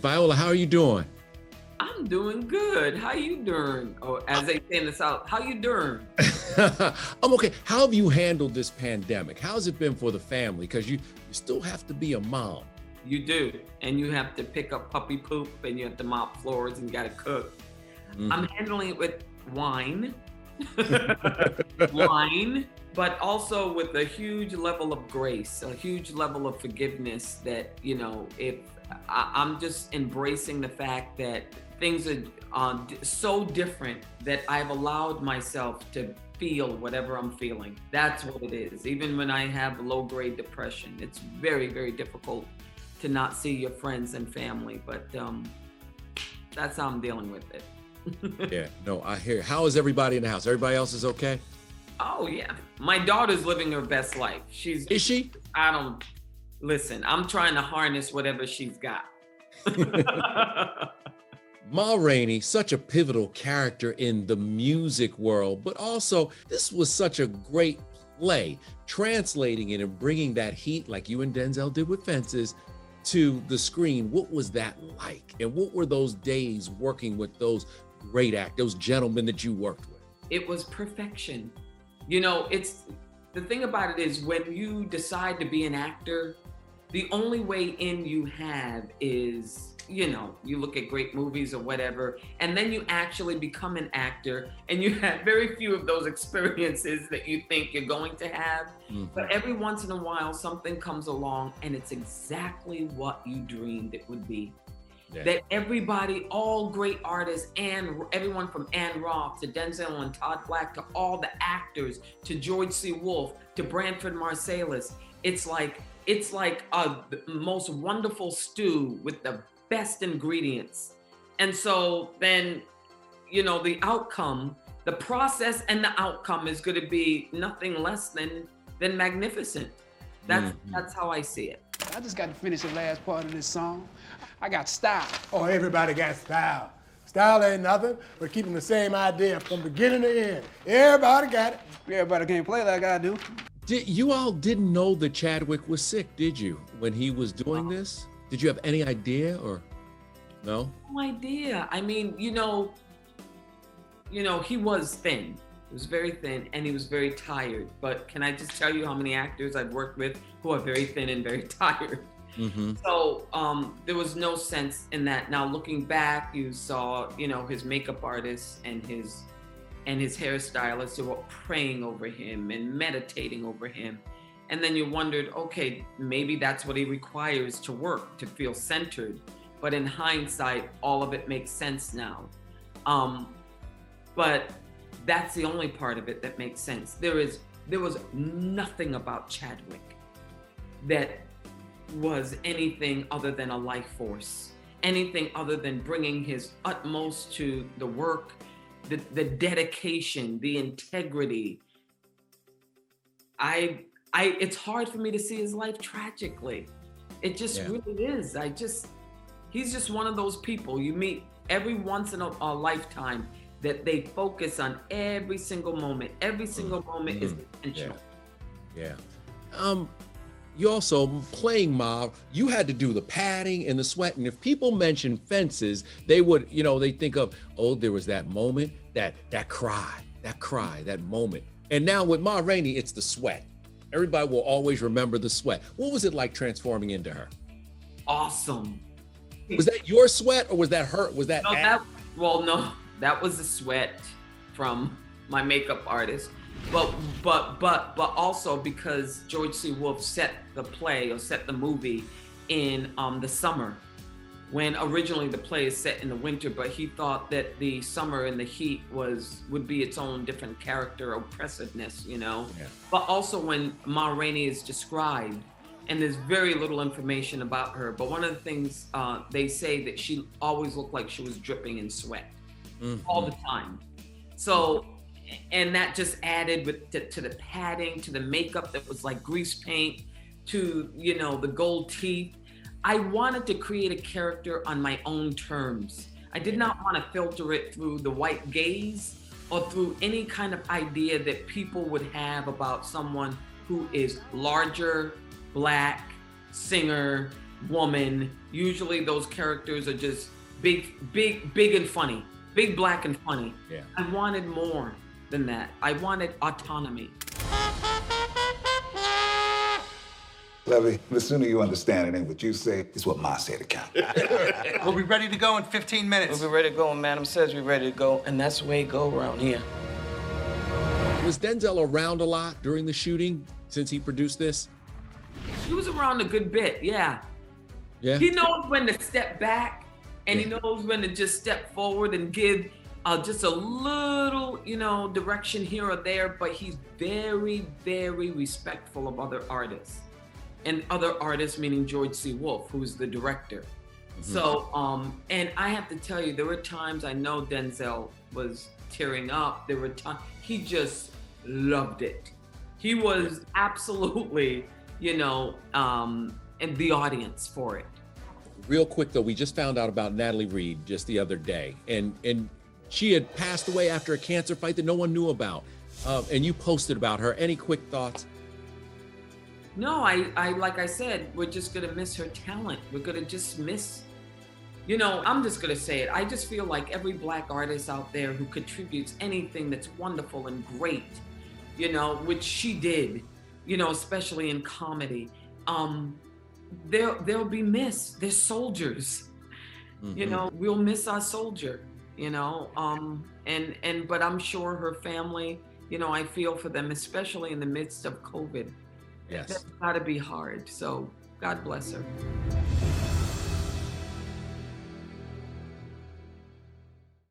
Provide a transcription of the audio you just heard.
right, Viola, how are you doing? I'm doing good. How you doing? Or as they say in the South, how you doing? I'm okay. How have you handled this pandemic? How's it been for the family? Because you still have to be a mom. You do. And you have to pick up puppy poop and you have to mop floors and you got to cook. I'm handling it with wine, wine, but also with a huge level of grace, a huge level of forgiveness that, if I'm just embracing the fact that things are so different that I've allowed myself to feel whatever I'm feeling. That's what it is. Even when I have low-grade depression, it's very, very difficult to not see your friends and family, but that's how I'm dealing with it. Yeah, no, I hear. How is everybody in the house? Everybody else is okay? Oh yeah. My daughter's living her best life. Is she? Listen, I'm trying to harness whatever she's got. Ma Rainey, such a pivotal character in the music world, but also this was such a great play, translating it and bringing that heat like you and Denzel did with Fences to the screen. What was that like? And what were those days working with those great actors, those gentlemen that you worked with? It was perfection. It's the thing about it is when you decide to be an actor, the only way in you have is, you look at great movies or whatever, and then you actually become an actor and you have very few of those experiences that you think you're going to have. But every once in a while, something comes along and it's exactly what you dreamed it would be. Yeah. That everybody, all great artists, and everyone from Ann Roth to Denzel and Todd Black to all the actors to George C. Wolfe to Branford Marsalis, it's like the most wonderful stew with the best ingredients. And so then, the outcome, the process and the outcome is going to be nothing less than magnificent. That's how I see it. I just got to finish the last part of this song. I got style. Oh, everybody got style. Style ain't nothing but keeping the same idea from beginning to end. Everybody got it. Everybody can't play like I do. You all didn't know that Chadwick was sick, did you, when he was doing this? Did you have any idea or no? No idea. I mean, he was thin. He was very thin and he was very tired. But can I just tell you how many actors I've worked with who are very thin and very tired? So there was no sense in that. Now looking back, you saw, his makeup artist and his hairstylist who were praying over him and meditating over him. And then you wondered, okay, maybe that's what he requires to work, to feel centered. But in hindsight, all of it makes sense now. But that's the only part of it that makes sense. There was nothing about Chadwick that was anything other than a life force, anything other than bringing his utmost to the work, the dedication, the integrity. It's hard for me to see his life tragically. It just really is. He's just one of those people you meet every once in a lifetime that they focus on every single moment. Every single moment is intentional. Yeah. You also, playing Ma, you had to do the padding and the sweat. And if people mention Fences, they would, they think of, there was that moment, that cry, that moment. And now with Ma Rainey, it's the sweat. Everybody will always remember the sweat. What was it like transforming into her? Awesome. Was that your sweat or was that her? Was that? No, that was the sweat from my makeup artist. But also because George C. Wolfe set the play or set the movie in the summer, when originally the play is set in the winter, but he thought that the summer and the heat would be its own different character oppressiveness, Yeah. But also when Ma Rainey is described, and there's very little information about her, but one of the things they say that she always looked like she was dripping in sweat all the time. So. And that just added to the padding, to the makeup that was like grease paint, to, the gold teeth. I wanted to create a character on my own terms. I did not want to filter it through the white gaze or through any kind of idea that people would have about someone who is larger, Black, singer, woman. Usually those characters are just big and funny, big, black and funny. Yeah. I wanted more than that. I wanted autonomy. Levy, the sooner you understand it ain't what you say, it's what Ma said to count. We'll be ready to go in 15 minutes. We'll be ready to go, and Madam says we're ready to go, and that's the way it go around here. Was Denzel around a lot during the shooting since he produced this? He was around a good bit, yeah. Yeah. He knows when to step back, and he knows when to just step forward and give just a little, direction here or there, but he's very, very respectful of other artists. And other artists, meaning George C. Wolfe, who's the director. Mm-hmm. So, and I have to tell you, there were times I know Denzel was tearing up. There were times he just loved it. He was absolutely, in the audience for it. Real quick though, we just found out about Natalie Reid just the other day, and she had passed away after a cancer fight that no one knew about. And you posted about her. Any quick thoughts? No, I like I said, we're just gonna miss her talent. We're gonna just miss, I'm just gonna say it. I just feel like every Black artist out there who contributes anything that's wonderful and great, which she did, especially in comedy, they'll be missed. They're soldiers. Mm-hmm. We'll miss our soldier, but I'm sure her family, I feel for them, especially in the midst of COVID. Yes. That's gotta be hard. So God bless her.